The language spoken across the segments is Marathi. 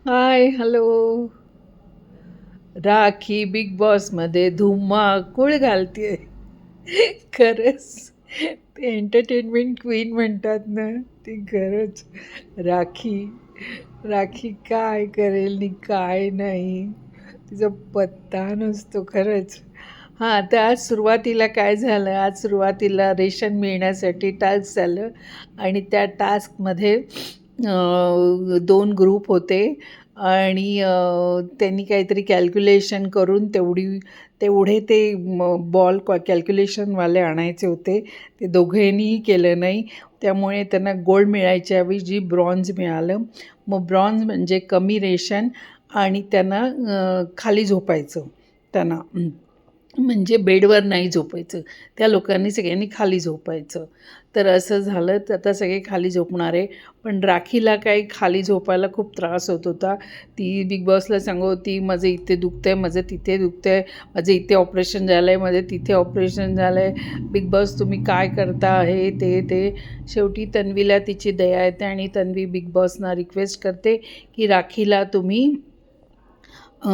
हाय, हॅलो. राखी बिग बॉसमध्ये धुमाकूळ घालतीये. खरंच ते एंटरटेनमेंट क्वीन म्हणतात ना, ती खरंच राखी. राखी काय करेल आणि काय नाही, तिचा पत्ता नसतो खरंच. हां, तर आज सुरुवातीला काय झालं, आज सुरुवातीला रेशन मिळण्यासाठी टास्क झालं आणि त्या टास्कमध्ये 2 ग्रुप होते आणि त्यांनी काहीतरी कॅल्क्युलेशन करून तेवढे ते बॉल कॅल्क्युलेशनवाले आणायचे होते. ते दोघांनीही केलं नाही. त्यामुळे त्यांना गोल्ड मिळायच्या ऐवजी ब्रॉन्झ मिळालं. मग ब्रॉन्झ म्हणजे कमी रेशन आणि त्यांना खाली झोपायचं त्यांना. म्हणजे बेडवर नाही झोपायचं. त्या लोकांनी सगळ्यांनी खाली झोपायचं. तर असं झालं, तर आता सगळे खाली झोपणार आहे. पण राखीला काही खाली झोपायला खूप त्रास होत होता. ती बिग बॉसला सांगत होती, "माझं इथे दुखतंय, माझं तिथे दुखतंय, माझं इथे ऑपरेशन झालं आहे, माझं तिथे ऑपरेशन झालं आहे. बिग बॉस तुम्ही काय करता?" हे ते. शेवटी तन्वीला तिची दया येते आणि तन्वी बिग बॉसना रिक्वेस्ट करते, की राखीला तुम्ही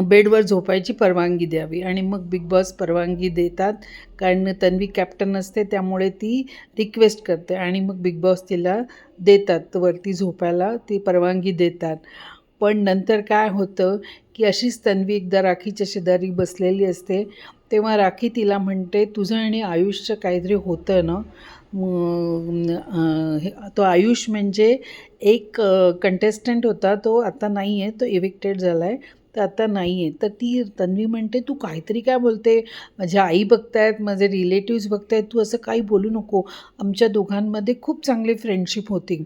बेडवर झोपायची परवानगी द्यावी आणि मग बिग बॉस परवानगी देतात. कारण तन्वी कॅप्टन असते त्यामुळे ती रिक्वेस्ट करते आणि मग बिग बॉस तिला देतात वरती झोपायला, ती परवानगी देतात. पण नंतर काय होतं, की अशीच तन्वी एकदा राखीच्या शेजारी बसलेली असते. तेव्हा राखी तिला म्हणते, "तुझं आणि आयुषचं काहीतरी होतं ना?" तो आयुष म्हणजे एक कंटेस्टंट होता, तो आता नाही आहे, तो इव्हिक्टेड झाला आहे. तर आता नाही आहे. तर ती तन्वी म्हणते, "तू काहीतरी काय बोलते? माझ्या आई बघतायत, माझे रिलेटिव्हज बघतायत, तू असं काही बोलू नको. आमच्या दोघांमध्ये खूप चांगली फ्रेंडशिप होती."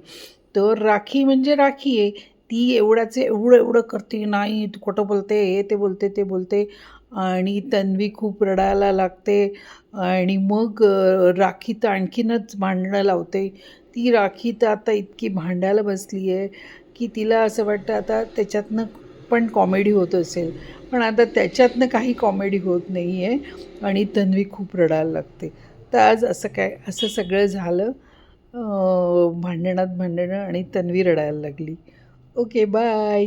तर राखी म्हणजे राखी आहे. ती एवढ्याचे एवढं एवढं करते, "नाही, तू खोटं बोलते, हे ते बोलते, ते बोलते." आणि तन्वी खूप रडायला लागते आणि मग राखी तर आणखीनच भांडणं लावते. ती राखी तर आता इतकी भांडायला बसली आहे, की तिला असं वाटतं आता त्याच्यातनं पण कॉमेडी होत असेल. पण आता त्याच्यातनं काही कॉमेडी होत नाही आहे आणि तन्वी खूप रडायला लागते. तर आज असं सगळं झालं. भांडणात भांडणं आणि तन्वी रडायला लागली. Okay, bye.